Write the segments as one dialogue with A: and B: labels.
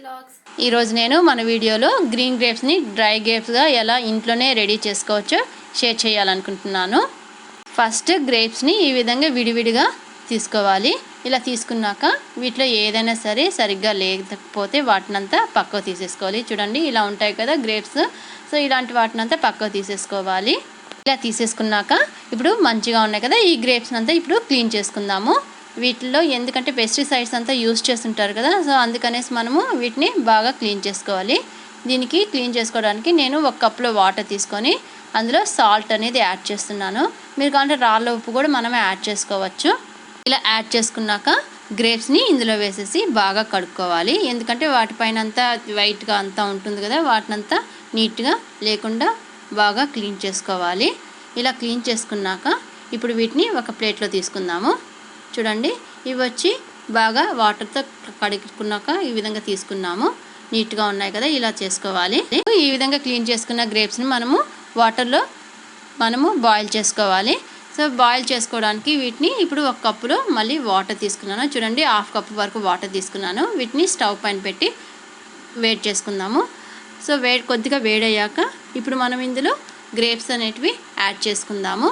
A: Tirupativlogs.
B: ఈరోజు నేను మన వీడియోలో గ్రీన్ గ్రేప్స్ని డ్రై గ్రేప్స్గా ఎలా ఇంట్లోనే రెడీ చేసుకోవచ్చో షేర్ చేయాలనుకుంటున్నాను. ఫస్ట్ గ్రేప్స్ని ఈ విధంగా విడివిడిగా తీసుకోవాలి. ఇలా తీసుకున్నాక వీటిలో ఏదైనా సరే సరిగ్గా లేకపోతే వాటినంతా పక్కకు తీసేసుకోవాలి. చూడండి ఇలా ఉంటాయి కదా గ్రేప్స్. సో ఇలాంటి వాటినంతా పక్కకు తీసేసుకోవాలి. ఇలా తీసేసుకున్నాక ఇప్పుడు మంచిగా ఉన్నాయి కదా ఈ గ్రేప్స్ అంతా ఇప్పుడు క్లీన్ చేసుకుందాము. వీటిల్లో ఎందుకంటే పెస్టిసైడ్స్ అంతా యూజ్ చేస్తుంటారు కదా, సో అందుకనేసి మనము వీటిని బాగా క్లీన్ చేసుకోవాలి. దీనికి క్లీన్ చేసుకోవడానికి నేను ఒక కప్లో వాటర్ తీసుకొని అందులో సాల్ట్ అనేది యాడ్ చేస్తున్నాను. మీరు కావాలంటే రాళ్ళ ఉప్పు కూడా మనమే యాడ్ చేసుకోవచ్చు. ఇలా యాడ్ చేసుకున్నాక గ్రేప్స్ని ఇందులో వేసేసి బాగా కడుక్కోవాలి. ఎందుకంటే వాటిపైన అంతా వైట్గా అంతా ఉంటుంది కదా, వాటినంతా నీట్గా లేకుండా బాగా క్లీన్ చేసుకోవాలి. ఇలా క్లీన్ చేసుకున్నాక ఇప్పుడు వీటిని ఒక ప్లేట్లో తీసుకుందాము. చూడండి ఇవి వచ్చి బాగా వాటర్తో కడుక్కున్నాక ఈ విధంగా తీసుకున్నాము. నీట్గా ఉన్నాయి కదా, ఇలా చేసుకోవాలి. ఈ విధంగా క్లీన్ చేసుకున్న గ్రేప్స్ని మనము వాటర్లో బాయిల్ చేసుకోవాలి. సో బాయిల్ చేసుకోవడానికి వీటిని ఇప్పుడు ఒక కప్పులో మళ్ళీ వాటర్ తీసుకున్నాను. చూడండి హాఫ్ కప్ వరకు వాటర్ తీసుకున్నాను. వీటిని స్టవ్ పైన పెట్టి వేడి చేసుకుందాము. సో కొద్దిగా వేడయ్యాక ఇప్పుడు మనం ఇందులో గ్రేప్స్ అనేటివి యాడ్ చేసుకుందాము.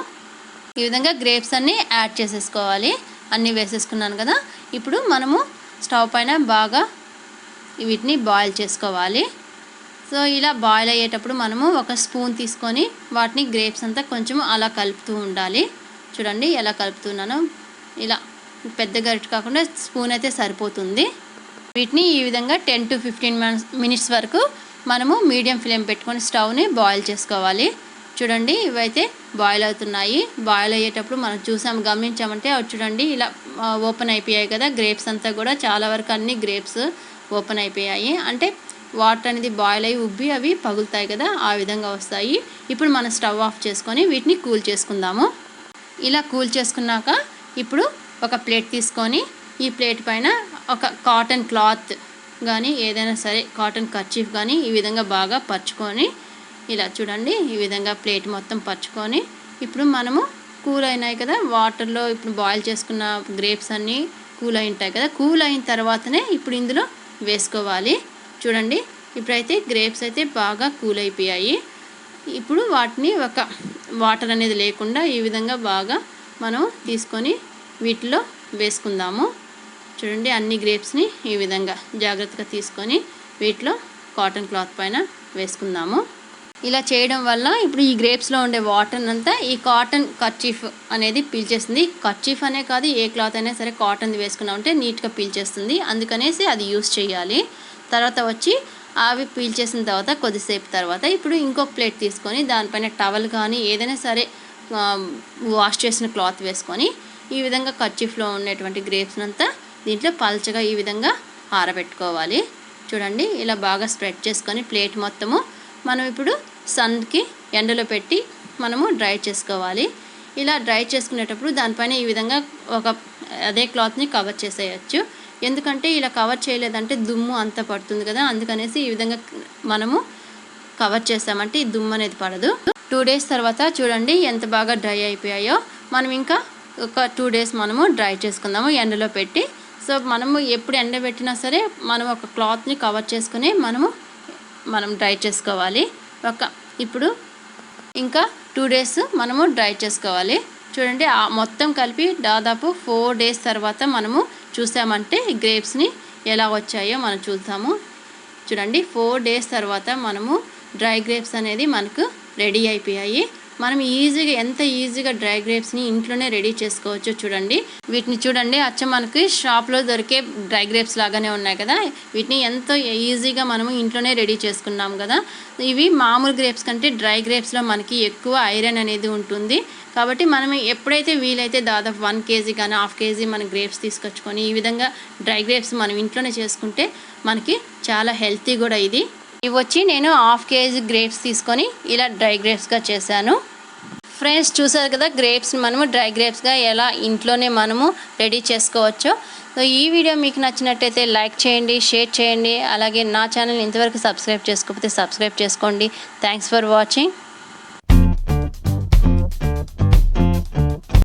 B: ఈ విధంగా గ్రేప్స్ అన్నీ యాడ్ చేసేసుకోవాలి. అన్నీ వేసేసుకున్నాను కదా, ఇప్పుడు మనము స్టవ్ పైన బాగా వీటిని బాయిల్ చేసుకోవాలి. సో ఇలా బాయిల్ అయ్యేటప్పుడు మనము ఒక స్పూన్ తీసుకొని వాటిని గ్రేప్స్ అంతా కొంచెం అలా కలుపుతూ ఉండాలి. చూడండి ఎలా కలుపుతున్నాను. ఇలా పెద్ద గరిటె కాకుండా స్పూన్ అయితే సరిపోతుంది. వీటిని ఈ విధంగా 10 to 15 మినిట్స్ వరకు మనము మీడియం ఫ్లేమ్ పెట్టుకొని స్టవ్ని బాయిల్ చేసుకోవాలి. చూడండి ఇవైతే బాయిల్ అవుతున్నాయి. బాయిల్ అయ్యేటప్పుడు మనం గమనించామంటే అవి చూడండి ఇలా ఓపెన్ అయిపోయాయి కదా గ్రేప్స్ అంతా కూడా. చాలా వరకు అన్ని గ్రేప్స్ ఓపెన్ అయిపోయాయి. అంటే వాటర్ అనేది బాయిల్ అయ్యి ఉబ్బి అవి పగులుతాయి కదా, ఆ విధంగా వస్తాయి. ఇప్పుడు మనం స్టవ్ ఆఫ్ చేసుకొని వీటిని కూల్ చేసుకుందాము. ఇలా కూల్ చేసుకున్నాక ఇప్పుడు ఒక ప్లేట్ తీసుకొని ఈ ప్లేట్ పైన ఒక కాటన్ క్లాత్ కానీ ఏదైనా సరే కాటన్ కర్చీఫ్ కానీ ఈ విధంగా బాగా పరుచుకొని ఇలా చూడండి ఈ విధంగా ప్లేట్ మొత్తం పరుచుకొని ఇప్పుడు మనము కూల్ అయినాయి కదా వాటర్లో ఇప్పుడు బాయిల్ చేసుకున్న గ్రేప్స్ అన్నీ కూల్ అయి ఉంటాయి కదా, కూల్ అయిన తర్వాతనే ఇప్పుడు ఇందులో వేసుకోవాలి. చూడండి ఇప్పుడైతే గ్రేప్స్ అయితే బాగా కూల్ అయిపోయాయి. ఇప్పుడు వాటిని ఒక వాటర్ అనేది లేకుండా ఈ విధంగా బాగా మనం తీసుకొని వీటిలో వేసుకుందాము. చూడండి అన్ని గ్రేప్స్ని ఈ విధంగా జాగ్రత్తగా తీసుకొని వీటిలో కాటన్ క్లాత్ పైన వేసుకుందాము. ఇలా చేయడం వల్ల ఇప్పుడు ఈ గ్రేప్స్లో ఉండే వాటర్ అంతా ఈ కాటన్ కర్చీఫ్ అనేది పీల్చేస్తుంది. కర్చీఫ్ అనే కాదు ఏ క్లాత్ అయినా సరే కాటన్ది వేసుకున్నామంటే నీట్గా పీల్చేస్తుంది. అందుకనేసి అది యూస్ చేయాలి. తర్వాత వచ్చి అవి పీల్చేసిన తర్వాత కొద్దిసేపు తర్వాత ఇప్పుడు ఇంకొక ప్లేట్ తీసుకొని దానిపైన టవల్ కానీ ఏదైనా సరే వాష్ చేసిన క్లాత్ వేసుకొని ఈ విధంగా కర్చీఫ్లో ఉండేటువంటి గ్రేప్స్ అంతా దీంట్లో పల్చగా ఈ విధంగా ఆరబెట్టుకోవాలి. చూడండి ఇలా బాగా స్ప్రెడ్ చేసుకొని ప్లేట్ మొత్తము మనం ఇప్పుడు సన్కి ఎండలో పెట్టి మనము డ్రై చేసుకోవాలి. ఇలా డ్రై చేసుకునేటప్పుడు దానిపైన ఈ విధంగా అదే క్లాత్ని కవర్ చేసేయచ్చు. ఎందుకంటే ఇలా కవర్ చేయలేదంటే దుమ్ము అంతా పడుతుంది కదా, అందుకనేసి ఈ విధంగా మనము కవర్ చేసామంటే ఈ దుమ్ము అనేది పడదు. 2 days తర్వాత చూడండి ఎంత బాగా డ్రై అయిపోయాయో. మనం ఇంకా ఒక 2 days మనము డ్రై చేసుకుందాము ఎండలో పెట్టి. సో మనము ఎప్పుడు ఎండబెట్టినా సరే మనం ఒక క్లాత్ని కవర్ చేసుకుని మనం డ్రై చేసుకోవాలి. ఇప్పుడు ఇంకా 2 days మనము డ్రై చేసుకోవాలి. చూడండి మొత్తం కలిపి దాదాపు 4 days తర్వాత మనము చూసామంటే గ్రేప్స్ని ఎలా వచ్చాయో మనం చూద్దాము. చూడండి 4 days తర్వాత మనము డ్రై గ్రేప్స్ అనేది మనకు రెడీ అయిపోయాయి. మనం ఎంత ఈజీగా డ్రై గ్రేప్స్ని ఇంట్లోనే రెడీ చేసుకోవచ్చో చూడండి. వీటిని చూడండి అచ్చం మనకి షాప్లో దొరికే డ్రై గ్రేప్స్ లాగానే ఉన్నాయి కదా, వీటిని ఎంతో ఈజీగా మనము ఇంట్లోనే రెడీ చేసుకున్నాం కదా. ఇవి మామూలు గ్రేప్స్ కంటే డ్రై గ్రేప్స్లో మనకి ఎక్కువ ఐరన్ అనేది ఉంటుంది. కాబట్టి మనం ఎప్పుడైతే వీలైతే దాదాపు 1 kg కానీ 1/2 kg మన గ్రేప్స్ తీసుకొచ్చుకొని ఈ విధంగా డ్రై గ్రేప్స్ మనం ఇంట్లోనే చేసుకుంటే మనకి చాలా హెల్తీ కూడా ఇది. ఇవి వచ్చి నేను 1/2 kg గ్రేప్స్ తీసుకొని ఇలా డ్రై గ్రేప్స్గా చేశాను. ఫ్రెండ్స్ చూసారు కదా గ్రేప్స్ని మనము డ్రై గ్రేప్స్గా ఎలా ఇంట్లోనే మనము రెడీ చేసుకోవచ్చో. సో ఈ వీడియో మీకు నచ్చినట్టయితే లైక్ చేయండి, షేర్ చేయండి. అలాగే నా ఛానల్ ఇంతవరకు సబ్స్క్రైబ్ చేసుకోకపోతే సబ్స్క్రైబ్ చేసుకోండి. Thanks for watching.